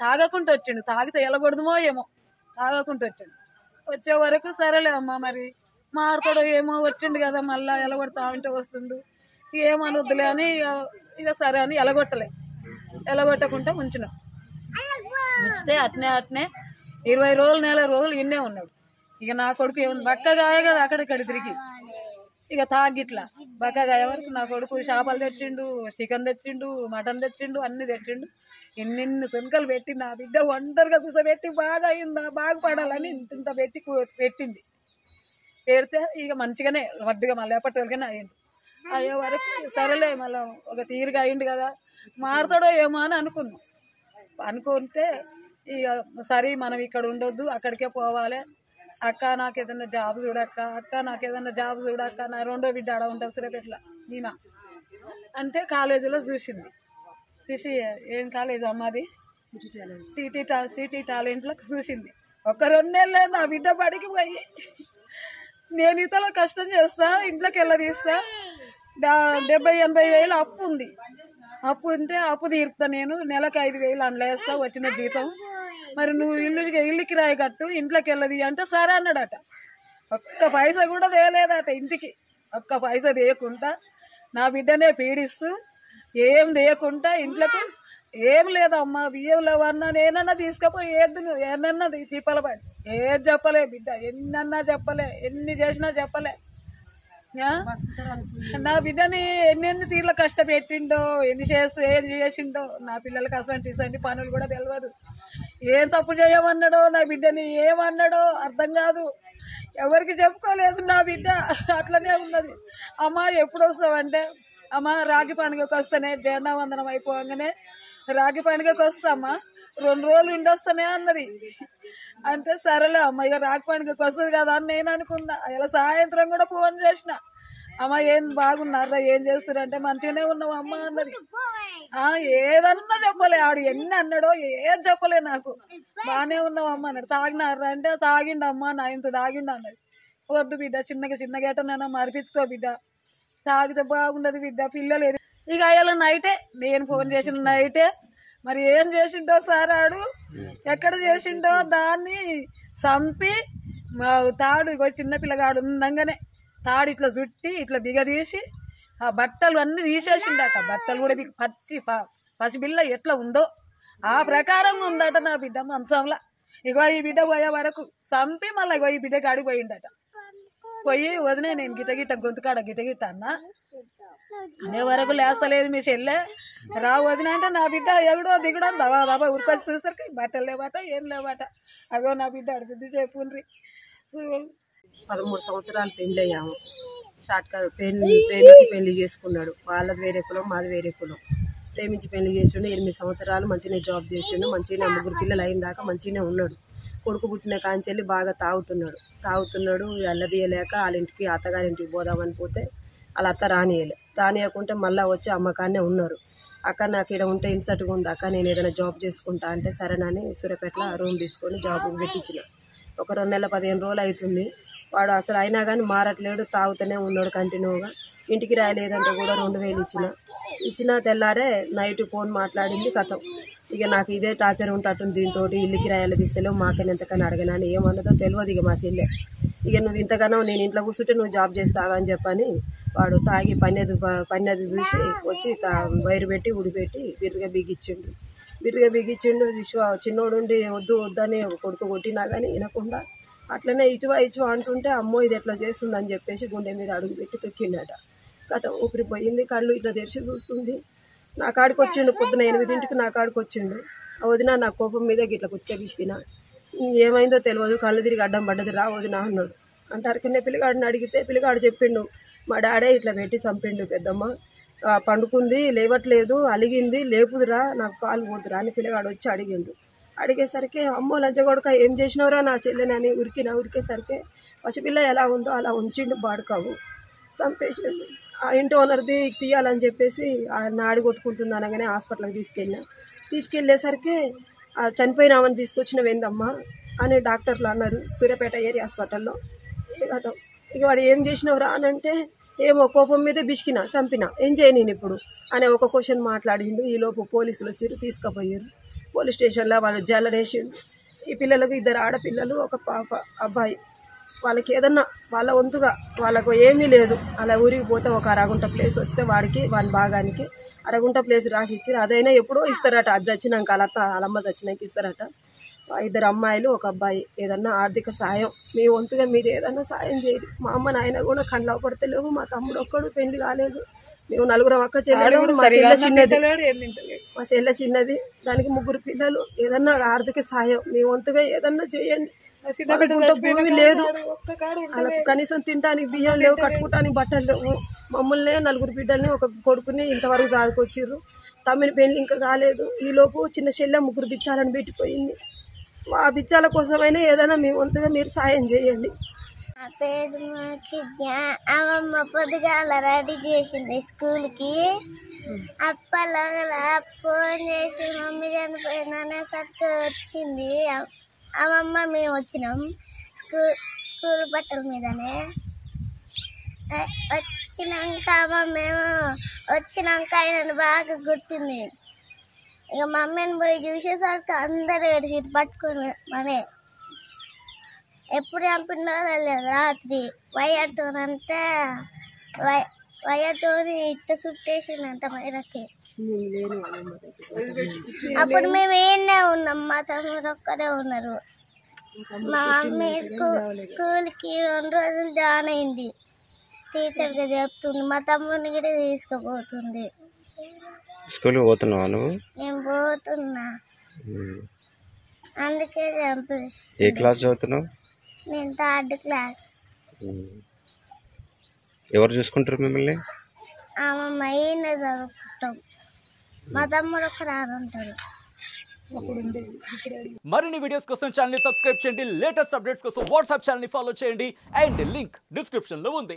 తాగకుండా వచ్చిండు. తాగితే వెళ్ళకూడదుమో ఏమో, తాగకుండా వచ్చిండు. వచ్చే వరకు సరేలే అమ్మ మరి మారుతాడో ఏమో, వచ్చిండు కదా మళ్ళీ ఎలగొడతా అంటే వస్తుండు, ఏమనొద్దులే అని ఇక సరే అని ఎలగొట్టకుండా ఉంచినాం. ఉంచితే అట్నే 20 రోజులు నెల రోజులు ఇన్నే ఉన్నాడు. ఇక నా కొడుకు ఏముంది బక్కగాయ కదా అక్కడిక్కడ తిరిగి ఇక తాగిట్లా బక్కగాయ వరకు నా కొడుకు చేపలు తెచ్చిండు, చికెన్ తెచ్చిండు, మటన్ తెచ్చిండు, అన్ని తెచ్చిండు. ఎన్ని తునకలు పెట్టి నా బిడ్డ ఒంటరిగా కూర్చోబెట్టి బాగా అయిందా బాగుపడాలని ఇంత పెట్టింది. పెడితే ఇక మంచిగానే వడ్డుగా మళ్ళీ ఎప్పటికైనా అయ్యింది. అయ్యే వరకు సరేలే మళ్ళీ ఒక తీరుగా అయ్యిండు కదా మారుతాడో ఏమో అని అనుకుంటే ఇక సరే మనం ఇక్కడ ఉండొద్దు అక్కడికే పోవాలి, అక్క నాకు ఏదైనా జాబ్ చూడక్క, అక్క నాకు ఏదైనా జాబ్ చూడక్క, నా రెండో బిడ్డ ఆడ ఉంటుంది సిరపెట్ల నీమా అంటే కాలేజీలో చూసింది. చూసి ఏం కాలేజ్ అమ్మది సిటీ టాలెంట్లో చూసింది. ఒక 2 నెలలే నా బిడ్డ బడికి పోయి నేను ఇతలో కష్టం చేస్తా, ఇంట్లోకి తీస్తా, 70-80 వేలు అప్పు ఉంది. అప్పు ఉంటే అప్పు తీరుతా, నేను నెలకు 5 వేలు అండ్లేస్తా వచ్చిన జీతం, మరి నువ్వు ఇల్లు కిరాయి కట్టు, ఇంట్లోకి వెళ్ళది అంటే సరే అన్నాడట. ఒక్క పైసా కూడా తేలేదట ఇంటికి, ఒక్క పైసా తీయకుండా నా బిడ్డనే పీడిస్తూ ఏం తీయకుండా ఇంట్లోకి ఏం లేదమ్మా బియ్యం లేవన్నా నేనన్నా తీసుకపోయి ఏదన్నా తిప్పల పడి ఏది చెప్పలే బిడ్డ, ఎన్నన్నా చెప్పలే, ఎన్ని చేసినా చెప్పలే. నా బిడ్డని ఎన్ని తీర్ల కష్టపెట్టిండో, ఏం చేసిండో నా పిల్లలకి అసంటి పనులు కూడా తెలియదు. ఏం తప్పు చేయమన్నాడో నా బిడ్డని ఏమన్నాడో అర్థం కాదు, ఎవరికి చెప్పుకోలేదు నా బిడ్డ. అట్లనే ఉన్నది. అమ్మ ఎప్పుడు వస్తావంటే అమ్మ రాగి పండుగకి వస్తానే, జెండా వందనం అయిపోగానే రాగి పండుగకి వస్తామ్మా 2 రోజులు ఉండొస్తానే అన్నది. అంటే సరేలే అమ్మ ఇక రాగి పండుగకి వస్తుంది కదా అని నేను అనుకున్నా. ఇలా సాయంత్రం కూడా ఫోన్ చేసిన, అమ్మ ఏం బాగున్నారా, ఏం చేస్తారంటే మంచిగానే ఉన్నావు అమ్మ అన్నది. ఏదన్నా చెప్పలే, ఆడు ఎన్ని అన్నాడో ఏం చెప్పలే నాకు, బాగానే ఉన్నావు అమ్మ అన్నాడు. తాగినారా అంటే తాగిండమ్మా, నా ఇంత తాగిండు అన్నది. వద్దు బిడ్డ, చిన్నగా ఎటనైనా మరిపించుకో బిడ్డ, తాగితే బాగుండదు బిడ్డ, పిల్లలు ఇక అయ్యాల నైటే నేను ఫోన్ చేసిన నైటే మరి ఏం చేసిండో సార్ ఆడు ఎక్కడ చేసిండో దాన్ని చంపి తాడు చిన్నపిల్లగాడు ఉండంగానే తాడు ఇట్లా చుట్టి ఇట్లా బిగదీసి ఆ బట్టలు అన్నీ తీసేసిండట. బట్టలు కూడా పసిబిల్ల ఎట్లా ఉందో ఆ ప్రకారంగా ఉందట నా బిడ్డ మంచంలో. ఇగో ఈ బిడ్డ పోయే వరకు చంపి మళ్ళీ ఇగో ఈ బిడ్డకి అడిగిపోయిండట. పోయి వదినే నేను గిటగిట్ట గొంతుకాడ గిటగిట్ట అన్నా, అనే వరకు లేస్తలేదు మీ చెల్లె, రా వదిన అంటే నా బిడ్డ ఎగుడో దిగుడో బాబా ఉరికొచ్చి చూస్తారు బట్టలు లేవట ఏం లేవట. అగో నా బిడ్డ అడుగుద్ది చెప్పుండ్రి. 13 సంవత్సరాలు పెళ్లి అయ్యాము. షార్ట్కట్ ప్రేమించి పెళ్లి చేసుకున్నాడు. వాళ్ళది వేరే కులం, మాది వేరే కులం. ప్రేమించి పెళ్లి చేసిండు. 8 సంవత్సరాలు మంచిగానే జాబ్ చేసిండు. మంచిగానే 3 పిల్లలు అయిన దాకా మంచిగానే ఉన్నాడు. కొడుకు పుట్టిన కాంచెల్లి బాగా తాగుతున్నాడు. అల్లదీయలేక వాళ్ళ ఇంటికి అత్తగారింటికి పోదామని పోతే వాళ్ళ అత్త రానియకుంటే మళ్ళీ వచ్చి అమ్మకాన్నే ఉన్నారు. అక్క నాకు ఇక్కడ ఉంటే ఇన్సర్ట్గా ఉంది అక్క, నేను ఏదైనా జాబ్ చేసుకుంటా అంటే సరేనని సూర్యాపేటలో రూమ్ తీసుకొని జాబ్ పెట్టించిన. ఒక 2 నెలల 15 రోజులు అవుతుంది. వాడు అసలు అయినా కానీ మారట్లేడు, తాగుతూనే ఉన్నాడు కంటిన్యూగా. ఇంటికి రాయలేదంటే కూడా 2000 ఇచ్చిన తెల్లారే నైట్ ఫోన్ మాట్లాడింది కథం. ఇక నాకు ఇదే టార్చర్ ఉంటట్టుంది, దీంతో ఇల్లుకి రాయాలి తీస్తలేవు, మాకని ఎంతకని అడగనని ఏమన్నదో తెలియదు. ఇక మా చెల్లె ఇక నువ్వు ఇంతగానో నేను ఇంట్లో కూర్చుంటే నువ్వు జాబ్ చేస్తావా అని చెప్పని వాడు తాగి పన్నది చూసి వచ్చి వైరు పెట్టి ఉడిపెట్టి బిర్రుగా బిగించిండు. చిన్నోడుండి వద్దు వద్దని కొడుకు కొట్టినా కానీ వినకుండా అట్లనే ఇచ్చువా అంటుంటే అమ్మో ఇది ఎట్లా చేస్తుందని చెప్పేసి గుండె మీద అడుగు పెట్టి తొక్కిండట. కథ ఊపిరిపోయింది. కళ్ళు ఇట్లా తెరిచి చూస్తుంది. నా కాడికి వచ్చిండు. పొద్దున 8 నా కాడికి వచ్చిండు. వదిన నా కోపం మీద గిట్ల కుతికే పిసికిన, ఏమైందో తెలియదు, కళ్ళు తిరిగి అడ్డం పడ్డది, రా వదిన అన్నాడు. అంటారు పిల్లగాడిని అడిగితే పిల్లగాడు చెప్పిండు, మా డాడే ఇట్లా పెట్టి చంపిండు పెద్దమ్మ, పండుకుంది లేవట్లేదు, అలిగింది, లేపుదురా నాకు పాలు పోతురా అని పిల్లగాడు వచ్చి అడిగేసరికి అమ్మో లంచగొడక ఏం చేసినవరా నా చెల్లెనని ఉరికేసరికి పసిపిల్ల ఎలా ఉందో అలా ఉంచిండు బాడుకావు, చంపేసిండు. ఆ ఇంటి ఓనర్ది తీయాలని చెప్పేసి నాడి కొట్టుకుంటుంది అనగానే హాస్పిటల్కి తీసుకెళ్ళేసరికి చనిపోయిన ఆమెను తీసుకొచ్చినవేందమ్మా అని డాక్టర్లు అన్నారు సూర్యాపేట ఏరియా హాస్పిటల్లో. ఇక వాడు ఏం చేసినవరా అని అంటే ఏమో కోపం మీద బిసికినా చంపినా ఏం చేయను నేను ఇప్పుడు అనే ఒక క్వశ్చన్ మాట్లాడిండు. ఈలోపు పోలీసులు వచ్చారు, తీసుకుపోయారు. పోలీస్ స్టేషన్లో వాళ్ళు జల్లరేసిండు. ఈ పిల్లలకు 2 ఆడపిల్లలు, 1 పాప, అబ్బాయి. వాళ్ళకి ఏదన్నా వాళ్ళ వంతుగా వాళ్ళకు ఏమీ లేదు. అలా ఊరికి పోతే ఒక అరగుంట ప్లేస్ వస్తే వాని భాగానికి అరగుంట ప్లేస్ రాసి ఇచ్చారు. అదైనా ఎప్పుడో ఇస్తారట. అది చచ్చినాక వాళ్ళమ్మ చచ్చినాక ఇస్తారట. 2 అమ్మాయిలు, 1 అబ్బాయి. ఏదన్నా ఆర్థిక సాయం మీ వంతుగా మీరు ఏదన్నా సాయం చేయండి. మా అమ్మ నాయన కూడా కళ్ళ పడతలేవు. మా తమ్ముడు ఒక్కడు పెళ్లి కాలేదు. మేము 4 అక్క చెల్లెలు. మా చెల్లె చిన్నది. దానికి 3 పిల్లలు. ఏదన్నా ఆర్థిక సాయం మీ వంతుగా ఏదన్నా చేయండి. భూమి లేదు, వాళ్ళకు కనీసం తినడానికి బియ్యం లేవు, కట్టుకోవటానికి బట్టలు లేవు. మమ్మల్ని 4 బిడ్డల్ని, 1 కొడుకుని ఇంతవరకు సాదుకొచ్చిర్రు. తమ్మిని పెళ్లి ఇంకా కాలేదు. ఈలోపు చిన్న చెల్లె 3 బిచ్చాలని పెట్టిపోయింది. ఆ బిచ్చాల కోసమైనా ఏదైనా మీ వంతుగా మీరు సాయం చేయండి. నా పేరు అమ్మమ్మ పొద్దుగాల రెడీ చేసింది స్కూల్కి. అప్పలాగా ఫోన్ చేసి మమ్మీ చనిపోయిందనేసరికి వచ్చింది అమ్మమ్మ. మేము వచ్చినాం స్కూల్ బట్టల మీదనే. వచ్చినాక మేము వచ్చినాక ఆయన బాగా గుర్తుంది. ఇక మమ్మీని పోయి చూసేసరికి అందరు ఏడిసిట్టు పట్టుకుని మరే ఎప్పుడు చంపిందో తెలియదు. రాత్రి వైర్తోనంటే వైర్తో ఇట్ట చుట్టేసిందంట మైరకి. అప్పుడు మేము ఏనే ఉన్నాం, మా తమ్ముడు ఒక్కడే ఉన్నారు. మా మమ్మీ స్కూల్కి 2 రోజులు జాయిన్ అయింది. టీచర్గా చెప్తుంది. మా తమ్ముడిని కూడా తీసుకుపోతుంది. స్కూల్కి పోతున్నావా నువ్వు? నేను పోతున్నా, అందుకే చంపేసి. ఏ క్లాస్ చదువుతున్నావు? నేను 3rd క్లాస్. ఎవరు చూసుకుంటారు మిమ్మల్ని? అమ్మమ్మ ఈయన చదువుకుంటాం. మా తమ్ముడు ఒక రానుంటాడు. మరిన్ని వీడియోస్ కోసం ఛానల్ ని సబ్స్క్రైబ్ చేయండి. లేటెస్ట్ అప్డేట్స్ కోసం వాట్సాప్ ఛానల్ ని ఫాలో చేయండి. అండ్ లింక్ డిస్క్రిప్షన్ లో ఉంది.